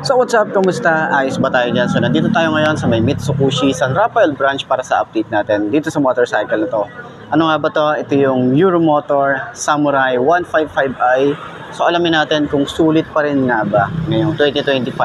So what's up, kamusta? Ayos ba tayo dyan? So nandito tayo ngayon sa may Mitsubishi San Rafael branch para sa update natin dito sa motorcycle na to. Ano nga ba to? Ito yung Euromotor Samurai 155i. So alamin natin kung sulit pa rin nga ba ngayong 2025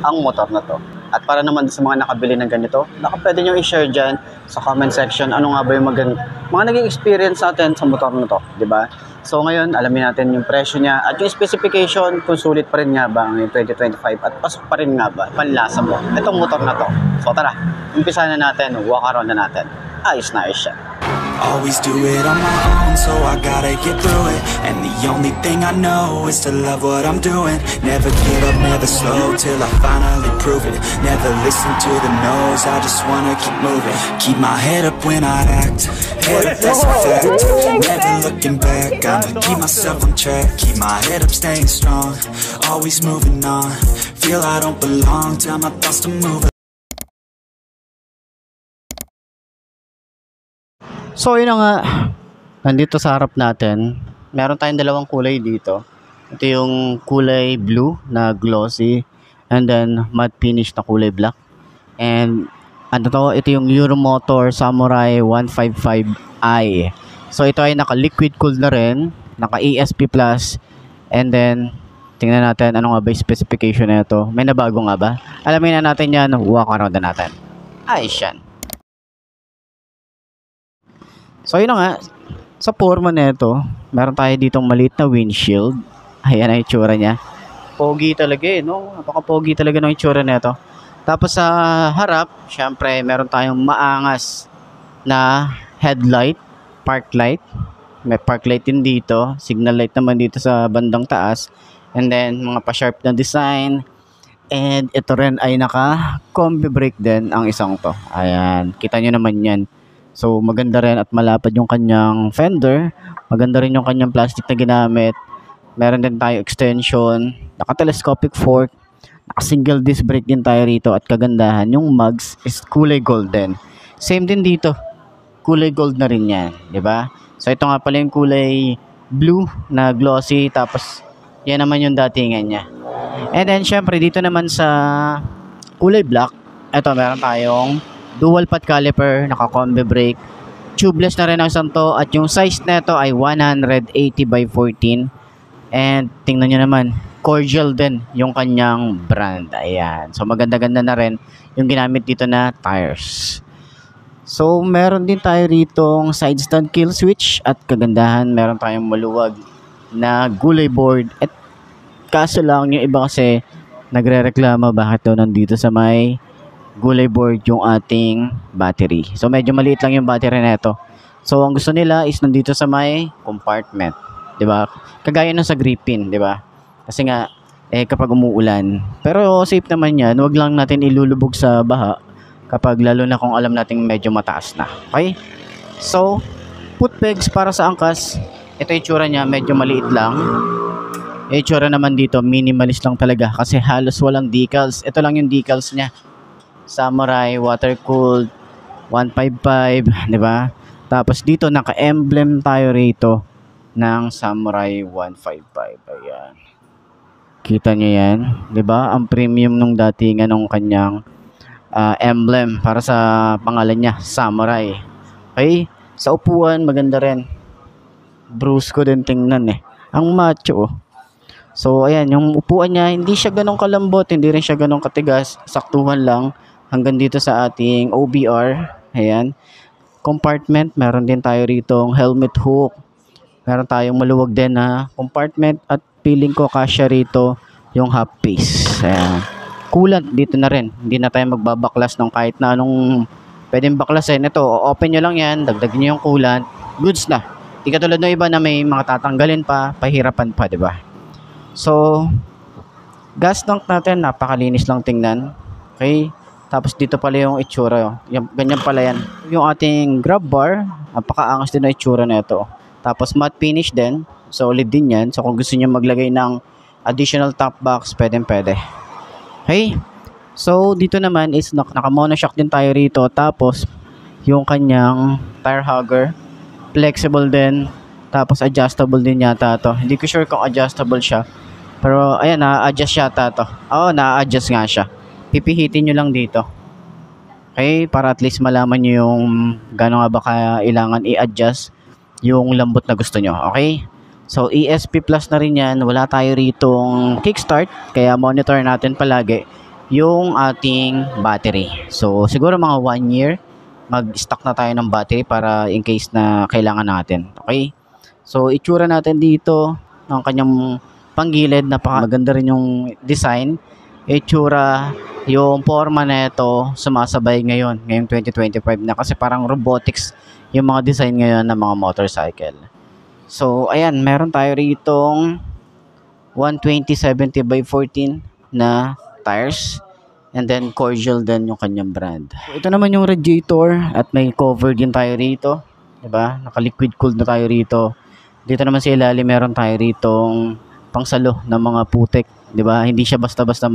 ang motor na to. At para naman sa mga nakabili ng ganito, pwede nyo i-share dyan sa comment section ano nga ba yung mga naging experience natin sa motor na to, di ba? So ngayon, alamin natin yung presyo niya at yung specification kung sulit pa rin nga ba ngayong 2025 at pasok pa rin nga ba panlasa mo itong motor na to. So tara, umpisa na natin, walk around na natin. Ayos na ayos siya. Always do it on my own, so I gotta get through it. And the only thing I know is to love what I'm doing. Never give up, never slow, till I finally prove it. Never listen to the no's, I just wanna keep moving. Keep my head up when I act, head up, that's a fact. Never looking back, I'ma keep myself on track. Keep my head up, staying strong, always moving on. Feel I don't belong, tell my thoughts to move. So yun na nga, nandito sa harap natin, meron tayong dalawang kulay dito. Ito yung kulay blue na glossy and then matte finish na kulay black. And ano to, ito yung Euromotor Samurai 155i. So ito ay naka-liquid cooled na rin, naka-ESP Plus, and then tingnan natin ano nga ba yung specification na ito. May nabago nga ba? Alamin na natin yan, walk around na natin. Ayos yan. So yun na nga, sa forma na ito, meron tayo ditong maliit na windshield. Ayan ang itsura niya. Pogi talaga eh, no? Napaka-pogi talaga ng itsura na ito. Tapos sa harap, syempre, meron tayong maangas na headlight, park light. May park light din dito, signal light naman dito sa bandang taas. And then, mga pa-sharp na design. And ito rin ay naka-combi brake din ang isang to. Ayan, kita nyo naman yan. So maganda rin at malapad yung kanyang fender. Maganda rin yung kanyang plastic na ginamit. Meron din tayo extension, naka-telescopic fork, naka-single disc brake din tayo rito. At kagandahan, yung mugs is kulay golden. Same din dito, kulay gold na rin yan, di ba? So ito nga pala yung kulay blue na glossy, tapos yan naman yung datingan niya. And then syempre dito naman sa kulay black, ito meron tayong dual pot caliper, naka-combi brake, tubeless na rin ang isang to, at yung size nito ay 180 by 14. And tingnan nyo naman, cordial din yung kanyang brand. Ayan, so maganda-ganda na rin yung ginamit dito na tires. So meron din tayo ritong side stand kill switch, at kagandahan meron tayong maluwag na gulay board. At kaso lang yung iba kasi nagre-reklama bakit daw nandito sa may gulay board yung ating battery. So medyo maliit lang yung battery nito. So ang gusto nila is nandito sa may compartment, 'di ba? Kagaya ng sa Griffin, 'di ba? Kasi nga kapag umuulan. Pero safe naman 'yan. Huwag lang natin ilulubog sa baha kapag lalo na kung alam nating medyo mataas na. Okay? So foot pegs para sa angkas. Ito yung itsura niya, medyo maliit lang. Yung itsura naman dito, minimalist lang talaga kasi halos walang decals. Ito lang yung decals niya. Samurai water-cooled 155, di ba? Tapos dito naka-emblem tayo rito ng Samurai 155. Ayan. Kita niyo 'yan, di ba? Ang premium nung datingan ng kanyang emblem para sa pangalan niya, Samurai. Okay? Sa upuan maganda rin. Brusco din tingnan eh. Ang macho. So ayan, yung upuan niya hindi siya ganong kalambot, hindi rin siya ganong katigas, saktuhan lang. Hanggang dito sa ating OBR. Ayan. Compartment. Meron din tayo rito helmet hook. Meron tayong maluwag din na compartment. At feeling ko kasya rito yung half piece. Ayan. Coolant dito na rin. Hindi na tayo magbabaklas ng kahit na anong pwedeng baklasin. Ito, open nyo lang yan. Dagdagan nyo yung coolant. Goods na. Di katulad ng iba na may mga tatanggalin pa. Pahirapan pa, diba? So, gas tank natin. Napakalinis lang tingnan. Okay. Tapos dito pala yung itsura. Ganyan pala yan. Yung ating grab bar, napakaangas din na itsura na ito. Tapos matte finish din. Solid din yan. So kung gusto niyo maglagay ng additional top box, pwede. Okay? So dito naman is naka-monoshock din tayo rito. Tapos yung kanyang tire hugger, flexible din. Tapos adjustable din yata to. Hindi ko sure kung adjustable siya. Pero ayan, na-adjust yata to. Oo, na-adjust nga siya. Pipihitin nyo lang dito. Okay, para at least malaman nyo yung gano'n nga ba kailangan i-adjust yung lambot na gusto nyo. Okay? So, ESP Plus na rin yan. Wala tayo ritong kickstart. Kaya monitor natin palagi yung ating battery. So, siguro mga 1 year, mag-stock na tayo ng battery para in case na kailangan natin. Okay? So, itsura natin dito ng kanyang panggilid. Napakaganda rin yung design. Itsura, yung forma na ito sumasabay ngayong 2025 na kasi parang robotics yung mga design ngayon ng mga motorcycle. So, ayan, meron tayo ritong 120/70/14 na tires and then Cordial din yung kanyang brand. So, ito naman yung radiator at may cover din tayo rito, 'di ba? Naka-liquid cooled na tayo rito. Dito naman sa ilalim meron tayo ritong pangsalo ng mga putik, 'di ba? Hindi siya basta-basta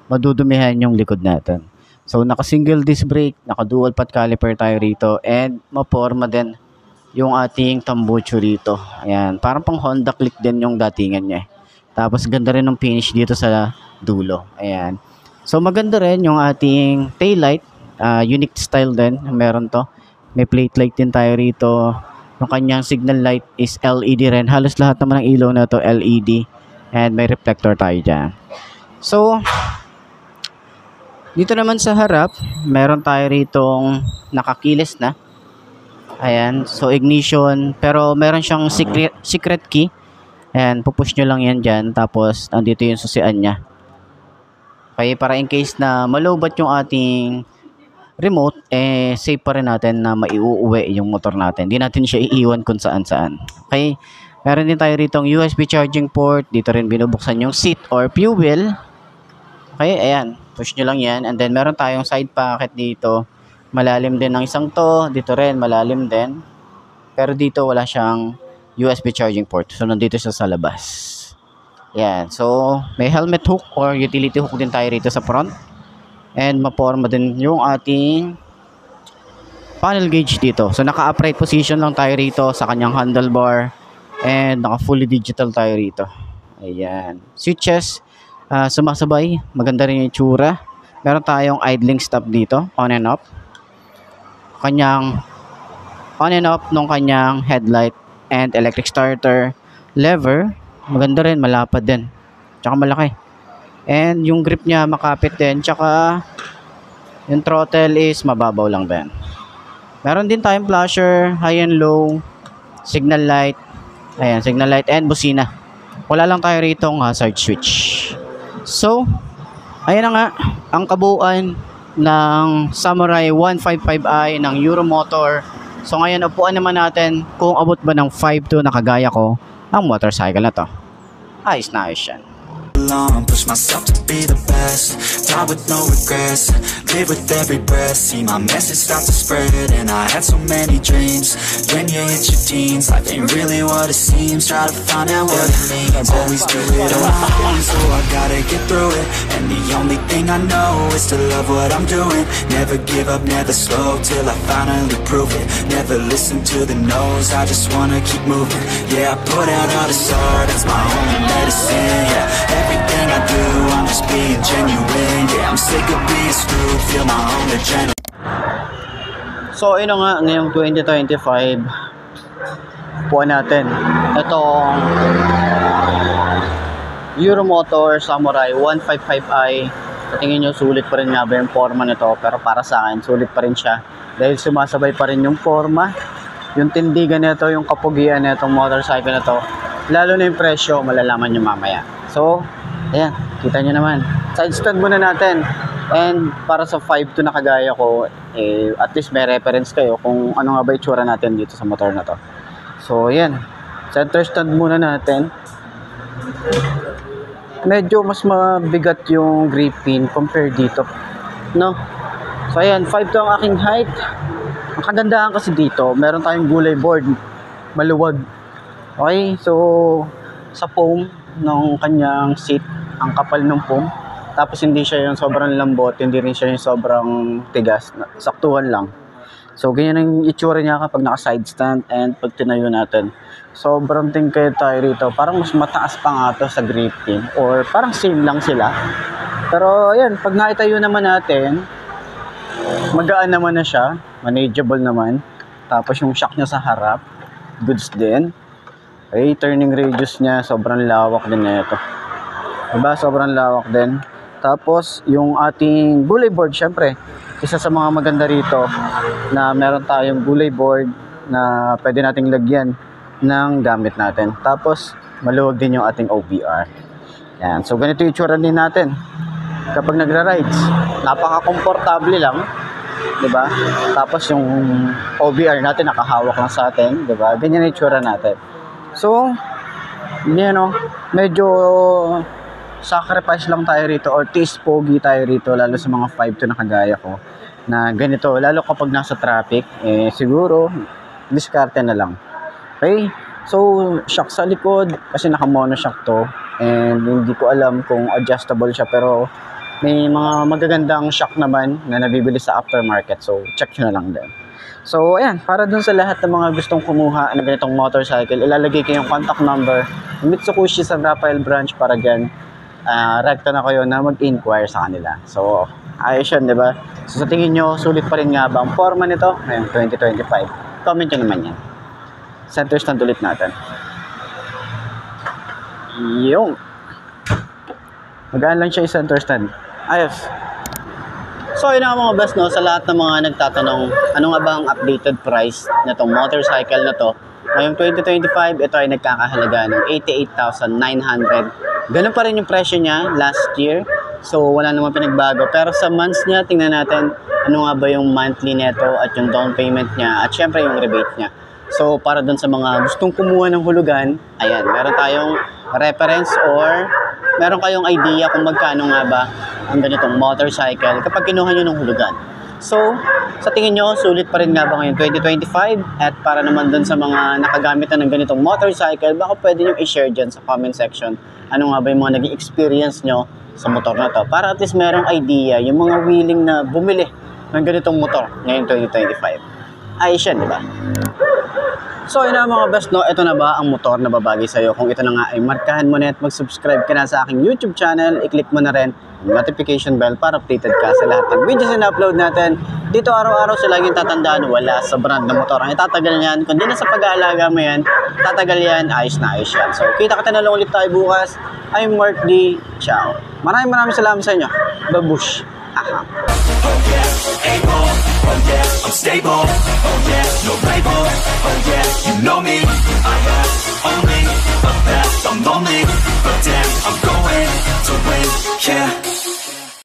madudumihan yung likod natin. So, naka-single disc brake, naka-dual pot caliper tayo rito, and maporma din yung ating tambucho rito. Ayan, parang pang Honda Click din yung datingan niya. Tapos, ganda rin ng finish dito sa dulo. Ayan. So, maganda rin yung ating taillight. Unique style din, meron to. May plate light din tayo rito. Yung kanyang signal light is LED rin. Halos lahat naman ng ilaw na to LED. And may reflector tayo dyan. So, dito naman sa harap, meron tayo ritong nakakilis na. Ayan, so ignition, pero meron siyang secret key. Ayan, pupush nyo lang yan dyan, tapos nandito yung susian niya. Okay, para in case na malobat yung ating remote, safe pa rin natin na maiuuwi yung motor natin. Hindi natin siya iiwan kung saan-saan. Okay, meron din tayo ritong USB charging port. Dito rin binubuksan yung seat or fuel. Okay, ayan. Push nyo lang yan. And then, meron tayong side pocket dito. Malalim din ng isang to. Dito rin, malalim din. Pero dito, wala siyang USB charging port. So, nandito siya sa labas. Ayan. So, may helmet hook or utility hook din tayo rito sa front. And, maporma din yung ating panel gauge dito. So, naka-upright position lang tayo rito sa kanyang handlebar. And, naka-fully digital tayo rito. Ayan. Switches. Sumasabay, maganda rin yung itsura. Meron tayong idling stop dito, on and off. Kanyang on and off nung kanyang headlight and electric starter lever, maganda rin, malapad din. Tsaka malaki. And yung grip niya makapit din, tsaka yung throttle is mababaw lang din. Meron din tayong flasher, high and low, signal light. Ayan, signal light and busina. Wala lang tayo ritong hazard switch. So, ayan na nga ang kabuuan ng Samurai 155i ng Euromotor. So, ngayon upuan naman natin kung abot ba ng 5'2" na kagaya ko ang motorcycle na to. Ayos na ayos yan. Push myself to be the best, die with no regrets, live with every breath, see my message start to spread. And I had so many dreams, when you hit your teens, life ain't really what it seems, try to find out what it means. Always do it on my own, so I gotta get through it. And the only thing I know is to love what I'm doing, never give up, never slow, till I finally prove it. Never listen to the no's, I just wanna keep moving. Yeah, I put out all this art, that's my only medicine. Yeah, everything I do, I'm just being genuine. Yeah, I'm sick of being screwed, feel my own adrenaline. So, ino nga, ngayong 2025, puan natin itong Euromotor Samurai 155i. Tingin nyo, sulit pa rin nga ba yung forma nito, pero para sa akin, sulit pa rin siya. Dahil sumasabay pa rin yung forma, yung tindigan nito, yung kapugian nitong motorcycle na to. Lalo na yung presyo, malalaman nyo mamaya. So, ayan, kita nyo naman. Side stand muna natin. And para sa 5'2" na kagaya ko, at least may reference kayo kung ano nga ba itsura natin dito sa motor na to. So, ayan. Center stand muna natin. Medyo mas mabigat yung grip pin compare dito. No? So, ayan. 5'2" ang aking height. Ang kagandahan kasi dito, meron tayong gulay board. Maluwag. Okay? So, sa foam ng kanyang seat, ang kapal ng foam. Tapos hindi siya yung sobrang lambot, hindi rin siya yung sobrang tigas. Saktuhan lang. So, ganyan ang itsura niya kapag naka-side stand and pag tinayo natin. Sobrang tingkay tayo rito. Parang mas mataas pa nga to sa gripping or parang same lang sila. Pero, ayan, pag naitayo naman natin, magaan naman na siya. Manageable naman. Tapos yung shock niya sa harap, goods din. Okay, turning radius niya, sobrang lawak din na ito. Diba? Sobrang lawak din. Tapos, yung ating gulay board, syempre, isa sa mga maganda rito na meron tayong gulay board na pwede nating lagyan ng gamit natin. Tapos, maluwag din yung ating OBR. Yan. So, ganito yung itsura din natin kapag nagra-rides. Napaka-komportable lang. Diba? Tapos, yung OBR natin nakahawak lang sa atin. Diba? Ganyan yung itsura natin. So, medyo sacrifice lang tayo rito or taste pogi tayo rito lalo sa mga 5'2" na kagaya ko na ganito, lalo kapag nasa traffic siguro diskarte na lang. Okay, so shock sa likod kasi naka mono shock to and hindi ko alam kung adjustable siya pero may mga magagandang shock naman na nabibili sa aftermarket, so check nyo na lang din. So ayan, para dun sa lahat ng mga gustong kumuha ng ganitong motorcycle, ilalagay ko yung contact number ng Mitsubishi San Rafael branch para dyan rekta na kayo na mag-inquire sa kanila. So, ayos yun, di ba? So, sa tingin nyo, sulit pa rin nga ba ang forma nito ngayong 2025? Comment nyo naman yan. Center stand ulit natin. Yung. Magaan lang siya yung center stand. Ayos. So, yun nga mga best, no? Sa lahat ng mga nagtatanong, ano nga ba ang updated price na itong motorcycle na to? Ngayong 2025, ito ay nagkakahalaga ng 88,900. Ganun pa rin yung presyo niya last year. So, wala namang pinagbago. Pero sa months niya, tingnan natin ano nga ba yung monthly neto at yung down payment niya at syempre yung rebate niya. So, para dun sa mga gustong kumuha ng hulugan, ayan, meron tayong reference or meron kayong idea kung magkano nga ba ang ganitong motorcycle kapag kinuha nyo ng hulugan. So, sa tingin nyo, sulit pa rin nga ba ngayon 2025? At para naman dun sa mga nakagamit na ng ganitong motorcycle, baka pwede nyo i-share dyan sa comment section ano nga ba yung mga naging experience nyo sa motor na to. Para at least merong idea yung mga willing na bumili ng ganitong motor ngayong 2025. Ayos yan, di ba? So, yun na mga best, no? Ito na ba ang motor na babagay sa'yo? Kung ito na nga ay markahan mo na at mag-subscribe ka na sa aking YouTube channel, i-click mo na rin ang notification bell para updated ka sa lahat ng videos na upload natin. Dito araw-araw sa laging tatandaan, wala sa brand na motor ang itatagal niyan. Kundi na sa pag-aalaga mo yan, tatagal yan, ayos na ayos yan. So, kita na lang ulit tayo bukas. I'm Mark D. Ciao. Maraming salamat sa inyo. Babush. Aha. Oh yeah, able, oh yeah, I'm stable, oh yeah, no label, oh yeah, you know me, I have only a path, I'm lonely, but damn, I'm going to win, yeah.